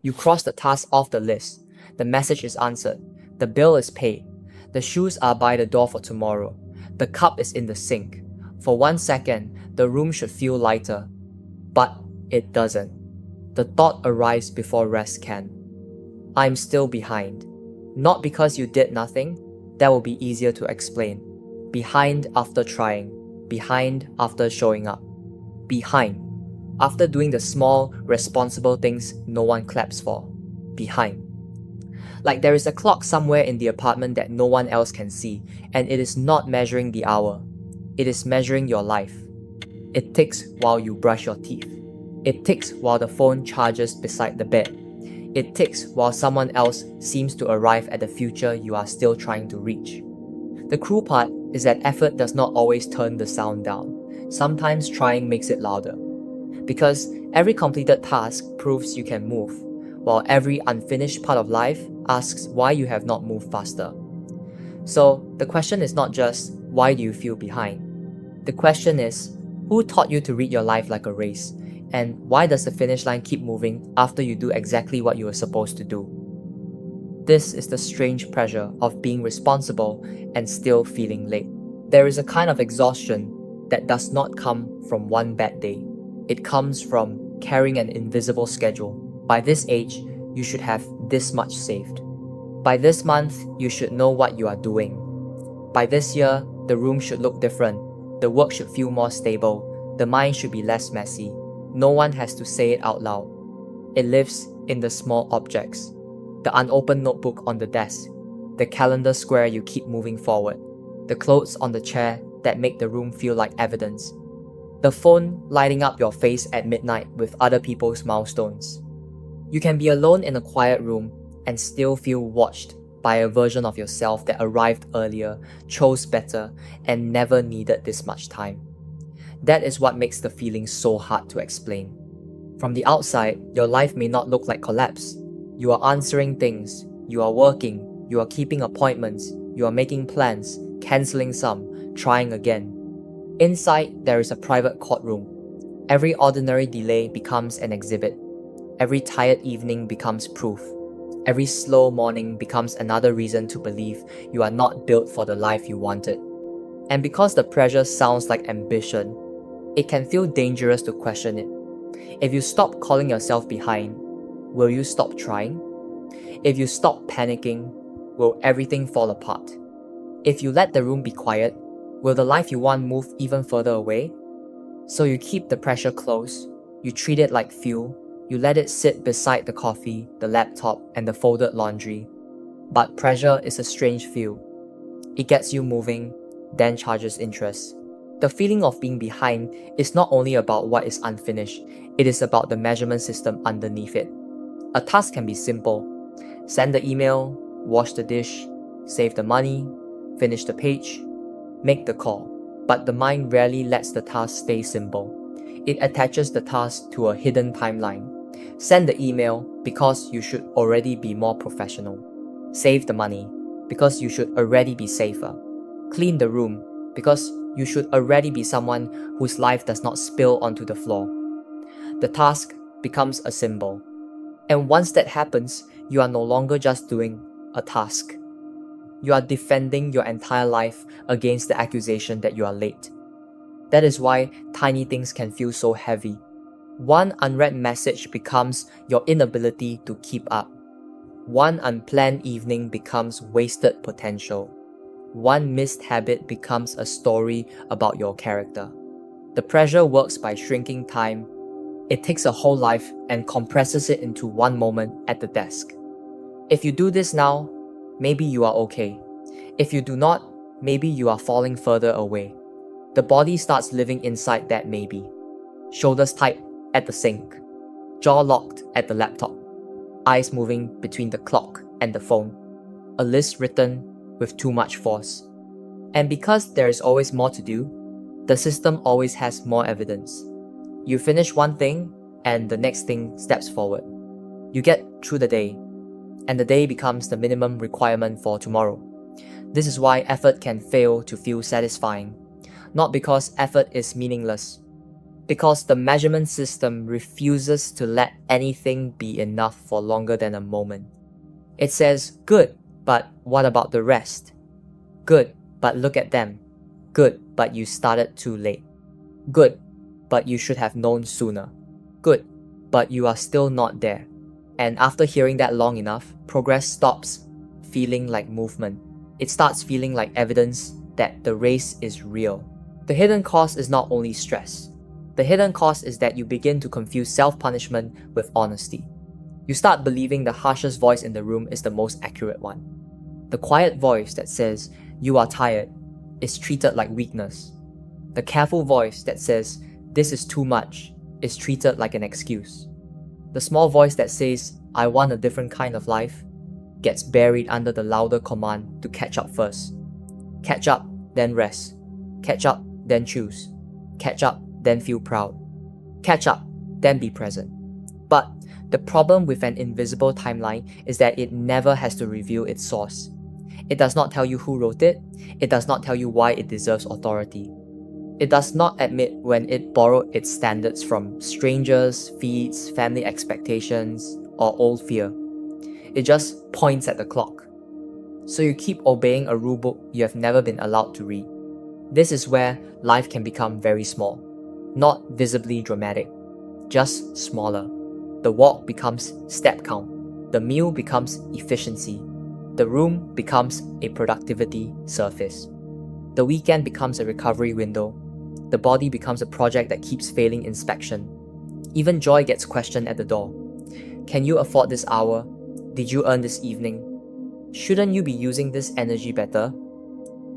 You cross the task off the list. The message is answered. The bill is paid. The shoes are by the door for tomorrow. The cup is in the sink. For 1 second, the room should feel lighter. But it doesn't. The thought arrives before rest can. I'm still behind. Not because you did nothing. That will be easier to explain. Behind after trying. Behind after showing up. Behind after doing the small, responsible things no one claps for. Behind. Like there is a clock somewhere in the apartment that no one else can see, and it is not measuring the hour. It is measuring your life. It ticks while you brush your teeth. It ticks while the phone charges beside the bed. It ticks while someone else seems to arrive at the future you are still trying to reach. The cruel part is that effort does not always turn the sound down. Sometimes trying makes it louder. Because every completed task proves you can move, while every unfinished part of life asks why you have not moved faster. So the question is not just, why do you feel behind? The question is, who taught you to read your life like a race? And why does the finish line keep moving after you do exactly what you were supposed to do? This is the strange pressure of being responsible and still feeling late. There is a kind of exhaustion that does not come from one bad day. It comes from carrying an invisible schedule. By this age, you should have this much saved. By this month, you should know what you are doing. By this year, the room should look different. The work should feel more stable. The mind should be less messy. No one has to say it out loud. It lives in the small objects. The unopened notebook on the desk. The calendar square you keep moving forward. The clothes on the chair that make the room feel like evidence. The phone lighting up your face at midnight with other people's milestones. You can be alone in a quiet room and still feel watched by a version of yourself that arrived earlier, chose better, and never needed this much time. That is what makes the feeling so hard to explain. From the outside, your life may not look like collapse. You are answering things, you are working, you are keeping appointments, you are making plans, cancelling some, trying again. Inside, there is a private courtroom. Every ordinary delay becomes an exhibit. Every tired evening becomes proof. Every slow morning becomes another reason to believe you are not built for the life you wanted. And because the pressure sounds like ambition, it can feel dangerous to question it. If you stop calling yourself behind, will you stop trying? If you stop panicking, will everything fall apart? If you let the room be quiet, will the life you want move even further away? So you keep the pressure close, you treat it like fuel, you let it sit beside the coffee, the laptop, and the folded laundry. But pressure is a strange fuel. It gets you moving, then charges interest. The feeling of being behind is not only about what is unfinished, it is about the measurement system underneath it. A task can be simple. Send the email, wash the dish, save the money, finish the page, make the call. But the mind rarely lets the task stay simple. It attaches the task to a hidden timeline. Send the email because you should already be more professional. Save the money because you should already be safer. Clean the room because you should already be someone whose life does not spill onto the floor. The task becomes a symbol. And once that happens, you are no longer just doing a task. You are defending your entire life against the accusation that you are late. That is why tiny things can feel so heavy. One unread message becomes your inability to keep up. One unplanned evening becomes wasted potential. One missed habit becomes a story about your character. The pressure works by shrinking time. It takes a whole life and compresses it into one moment at the desk. If you do this now, maybe you are okay. If you do not, maybe you are falling further away. The body starts living inside that maybe. Shoulders tight at the sink. Jaw locked at the laptop. Eyes moving between the clock and the phone. A list written with too much force. And because there is always more to do, the system always has more evidence. You finish one thing, and the next thing steps forward. You get through the day, and the day becomes the minimum requirement for tomorrow. This is why effort can fail to feel satisfying. Not because effort is meaningless, Because the measurement system refuses to let anything be enough for longer than a moment. It says, good, but what about the rest? Good, but look at them. Good, but you started too late. Good, but you should have known sooner. Good, but you are still not there. And after hearing that long enough, progress stops feeling like movement. It starts feeling like evidence that the race is real. The hidden cost is not only stress. The hidden cost is that you begin to confuse self-punishment with honesty. You start believing the harshest voice in the room is the most accurate one. The quiet voice that says, "You are tired," is treated like weakness. The careful voice that says, "This is too much," is treated like an excuse. The small voice that says, "I want a different kind of life," gets buried under the louder command to catch up first. Catch up, then rest. Catch up, then choose. Catch up, then feel proud. Catch up, then be present. But the problem with an invisible timeline is that it never has to reveal its source. It does not tell you who wrote it. It does not tell you why it deserves authority. It does not admit when it borrowed its standards from strangers, feeds, family expectations, or old fear. It just points at the clock. So you keep obeying a rulebook you have never been allowed to read. This is where life can become very small, not visibly dramatic, just smaller. The walk becomes step count. The meal becomes efficiency. The room becomes a productivity surface. The weekend becomes a recovery window. The body becomes a project that keeps failing inspection. Even joy gets questioned at the door. Can you afford this hour? Did you earn this evening? Shouldn't you be using this energy better?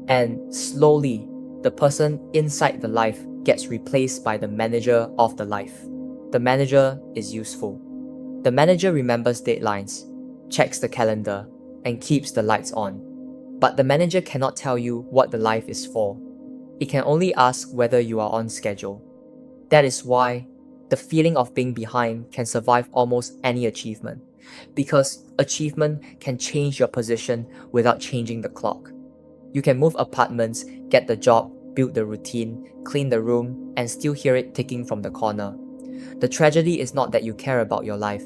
And slowly, the person inside the life gets replaced by the manager of the life. The manager is useful. The manager remembers deadlines, checks the calendar, and keeps the lights on. But the manager cannot tell you what the life is for. It can only ask whether you are on schedule. That is why the feeling of being behind can survive almost any achievement, because achievement can change your position without changing the clock. You can move apartments, get the job, build the routine, clean the room, and still hear it ticking from the corner. The tragedy is not that you care about your life.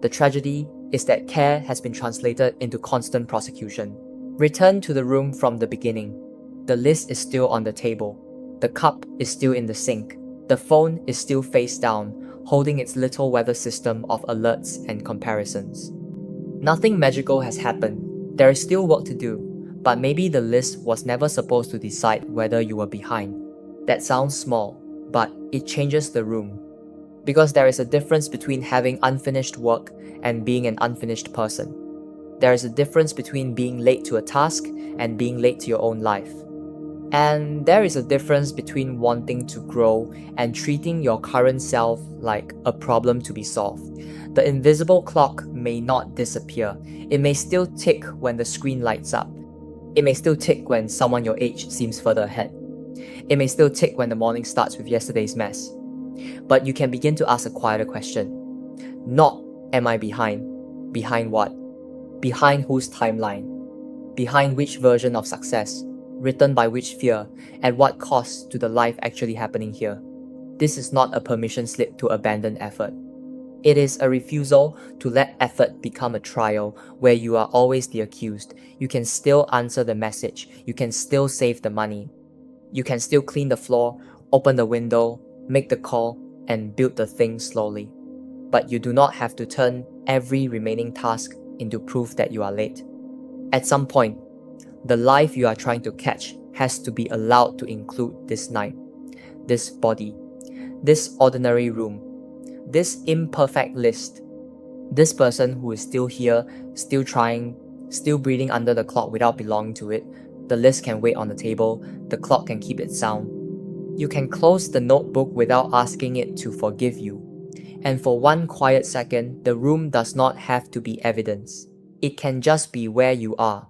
The tragedy is that care has been translated into constant prosecution. Return to the room from the beginning. The list is still on the table. The cup is still in the sink. The phone is still face down, holding its little weather system of alerts and comparisons. Nothing magical has happened. There is still work to do, but maybe the list was never supposed to decide whether you were behind. That sounds small, but it changes the room. Because there is a difference between having unfinished work and being an unfinished person. There is a difference between being late to a task and being late to your own life. And there is a difference between wanting to grow and treating your current self like a problem to be solved. The invisible clock may not disappear. It may still tick when the screen lights up. It may still tick when someone your age seems further ahead. It may still tick when the morning starts with yesterday's mess. But you can begin to ask a quieter question. Not, am I behind? Behind what? Behind whose timeline? Behind which version of success? Written by which fear? At what cost to the life actually happening here? This is not a permission slip to abandon effort. It is a refusal to let effort become a trial where you are always the accused. You can still answer the message. You can still save the money. You can still clean the floor, open the window, make the call, and build the thing slowly. But you do not have to turn every remaining task into proof that you are late. At some point, the life you are trying to catch has to be allowed to include this night, this body, this ordinary room, this imperfect list, this person who is still here, still trying, still breathing under the clock without belonging to it. The list can wait on the table, the clock can keep its sound. You can close the notebook without asking it to forgive you. And for one quiet second, the room does not have to be evidence. It can just be where you are.